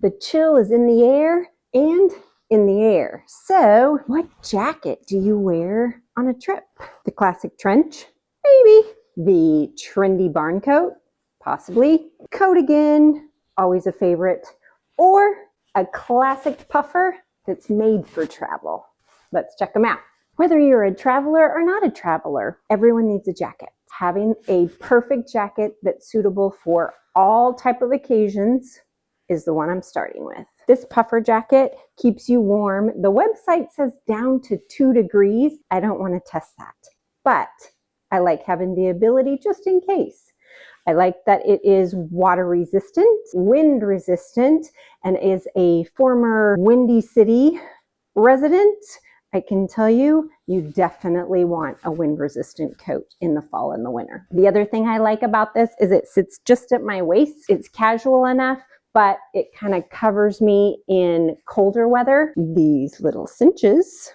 The chill is in the air and in the air. So what jacket do you wear on a trip? The classic trench? Maybe. The trendy barn coat? Possibly. Coatigan, always a favorite. Or a classic puffer that's made for travel. Let's check them out. Whether you're a traveler or not a traveler, everyone needs a jacket. Having a perfect jacket that's suitable for all type of occasions is the one I'm starting with. This puffer jacket keeps you warm. The website says down to 2 degrees. I don't want to test that, but I like having the ability just in case. I like that it is water resistant, wind resistant, and is a former Windy City resident. I can tell you, you definitely want a wind-resistant coat in the fall and the winter. The other thing I like about this is it sits just at my waist. It's casual enough, but it kind of covers me in colder weather. These little cinches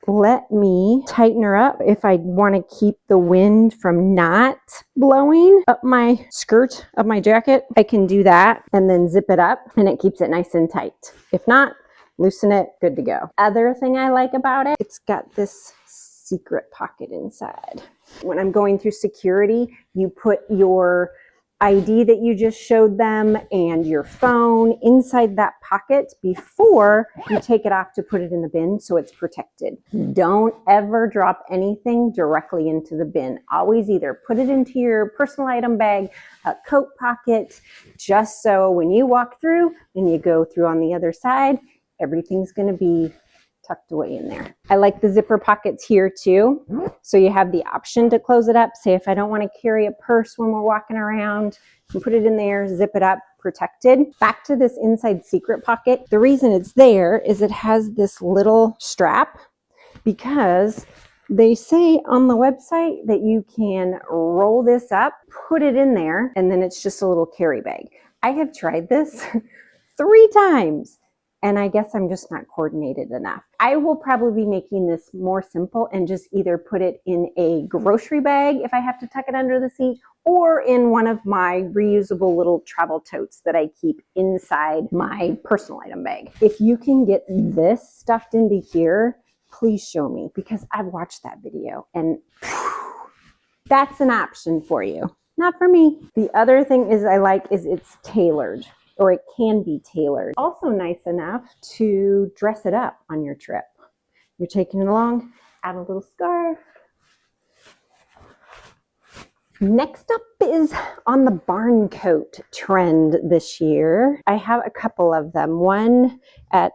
let me tighten her up if I want to keep the wind from not blowing up my skirt of my jacket. I can do that and then zip it up and it keeps it nice and tight. If not, loosen it, good to go. Other thing I like about it, it's got this secret pocket inside. When I'm going through security, you put your ID that you just showed them and your phone inside that pocket before you take it off to put it in the bin so it's protected. Don't ever drop anything directly into the bin. Always either put it into your personal item bag, a coat pocket, just so when you walk through and you go through on the other side, everything's going to be tucked away in there. I like the zipper pockets here too. So you have the option to close it up. Say if I don't want to carry a purse when we're walking around, you can put it in there, zip it up, protected. Back to this inside secret pocket. The reason it's there is it has this little strap because they say on the website that you can roll this up, put it in there, and then it's just a little carry bag. I have tried this 3 times. And I guess I'm just not coordinated enough. I will probably be making this more simple and just either put it in a grocery bag if I have to tuck it under the seat, or in one of my reusable little travel totes that I keep inside my personal item bag. If you can get this stuffed into here, please show me, because I've watched that video and that's an option for you, not for me. The other thing is I like is it's tailored. Or it can be tailored. Also nice enough to dress it up on your trip. You're taking it along, add a little scarf. Next up is on the barn coat trend this year. I have a couple of them, one at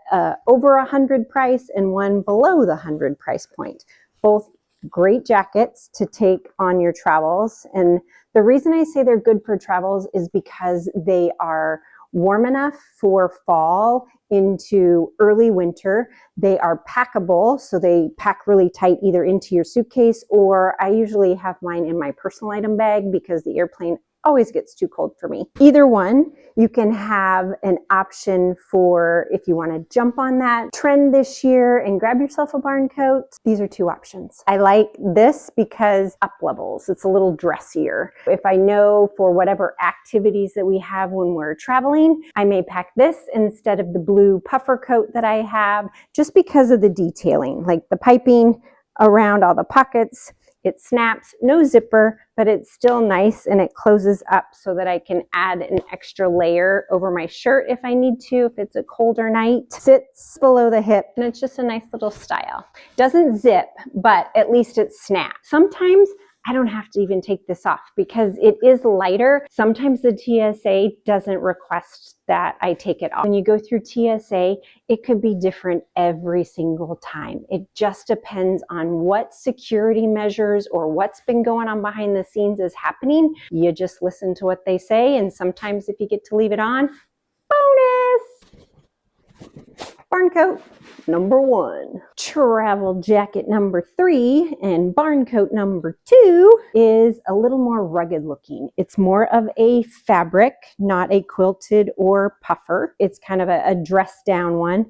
over $100 price and one below the $100 price point. Both great jackets to take on your travels. And the reason I say they're good for travels is because they are warm enough for fall into early winter. They are packable, so they pack really tight either into your suitcase, or I usually have mine in my personal item bag because the airplane always gets too cold for me. Either one, you can have an option for if you want to jump on that trend this year and grab yourself a barn coat. These are 2 options. I like this because up levels, it's a little dressier. If I know for whatever activities that we have when we're traveling, I may pack this instead of the blue puffer coat that I have, just because of the detailing, like the piping around all the pockets. It snaps, no zipper, but it's still nice and it closes up so that I can add an extra layer over my shirt if I need to, if it's a colder night. Sits below the hip and it's just a nice little style. Doesn't zip, but at least it snaps. Sometimes I don't have to even take this off because it is lighter. Sometimes the TSA doesn't request that I take it off. When you go through TSA, it could be different every single time. It just depends on what security measures or what's been going on behind the scenes is happening. You just listen to what they say, and sometimes if you get to leave it on, bonus! Barn coat number 1. Travel jacket number 3 and barn coat number 2 is a little more rugged looking. It's more of a fabric, not a quilted or puffer. It's kind of a dressed down one.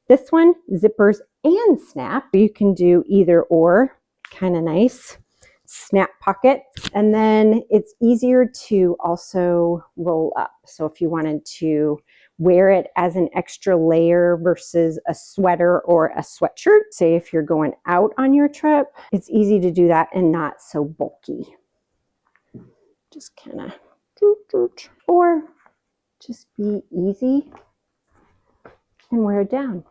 This one zippers and snap. You can do either or, kind of nice. Snap pocket, and then it's easier to also roll up. So if you wanted to wear it as an extra layer versus a sweater or a sweatshirt. Say if you're going out on your trip, it's easy to do that and not so bulky. Just kind of, or just be easy and wear it down.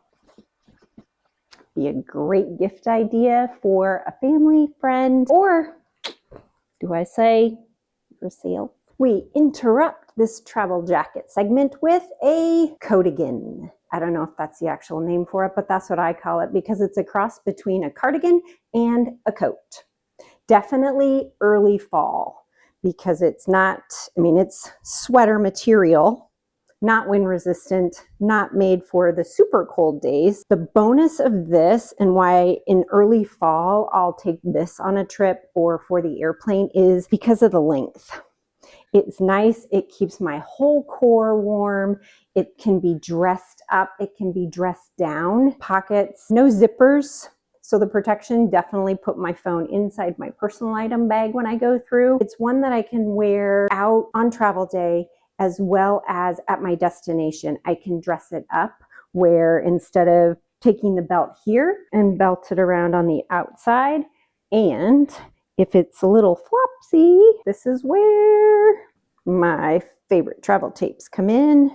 Be a great gift idea for a family, friend, or do I say for sale? We interrupt this travel jacket segment with a Coatigan. I don't know if that's the actual name for it, but that's what I call it because it's a cross between a cardigan and a coat. Definitely early fall because it's not, it's sweater material, not wind resistant, not made for the super cold days. The bonus of this and why in early fall I'll take this on a trip or for the airplane is because of the length. It's nice, it keeps my whole core warm, it can be dressed up, it can be dressed down. Pockets, no zippers. So the protection, definitely put my phone inside my personal item bag when I go through. It's one that I can wear out on travel day as well as at my destination. I can dress it up where instead of taking the belt here and belt it around on the outside, and if it's a little flopsy, this is where my favorite travel tapes come in,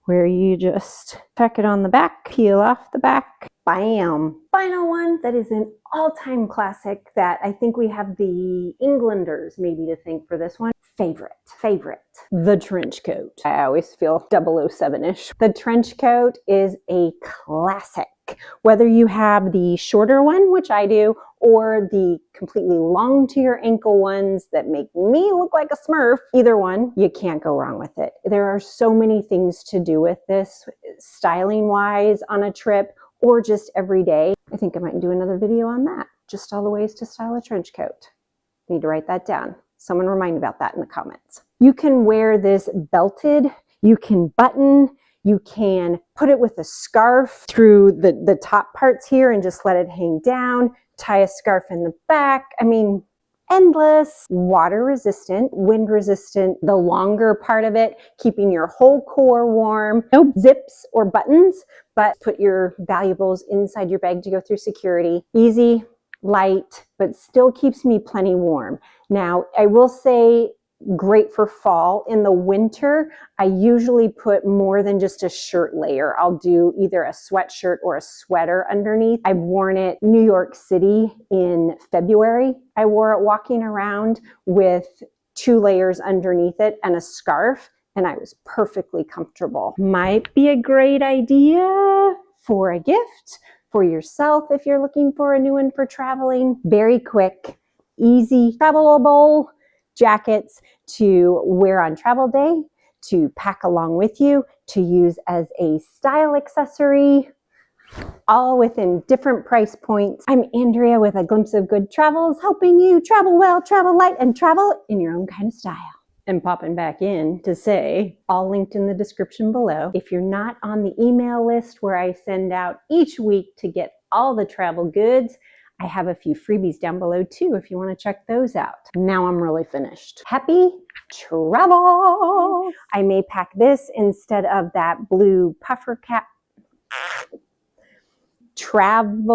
where you just tack it on the back, peel off the back, bam. Final one that is an all-time classic that I think we have the Englanders maybe to thank for this one. Favorite, the trench coat. I always feel 007-ish. The trench coat is a classic. Whether you have the shorter one, which I do, or the completely long to your ankle ones that make me look like a Smurf, either one, you can't go wrong with it. There are so many things to do with this, styling wise on a trip or just every day. I think I might do another video on that. Just all the ways to style a trench coat. Need to write that down. Someone remind me about that in the comments. You can wear this belted, you can button, you can put it with a scarf through the top parts here and just let it hang down, tie a scarf in the back. Endless. Water resistant, wind resistant, the longer part of it, keeping your whole core warm. No zips or buttons, but put your valuables inside your bag to go through security. Easy, light, but still keeps me plenty warm. Now, I will say great for fall. In the winter, I usually put more than just a shirt layer. I'll do either a sweatshirt or a sweater underneath. I've worn it New York City in February. I wore it walking around with 2 layers underneath it and a scarf, and I was perfectly comfortable. Might be a great idea for a gift for yourself if you're looking for a new one for traveling. Very quick, easy, travelable jackets to wear on travel day, to pack along with you, to use as a style accessory, all within different price points. I'm Andrea with A Glimpse of Good Travels, helping you travel well, travel light, and travel in your own kind of style. And popping back in to say, all linked in the description below. If you're not on the email list where I send out each week to get all the travel goods, I have a few freebies down below too if you want to check those out. Now I'm really finished. Happy travel! I may pack this instead of that blue puffer cap. Travel.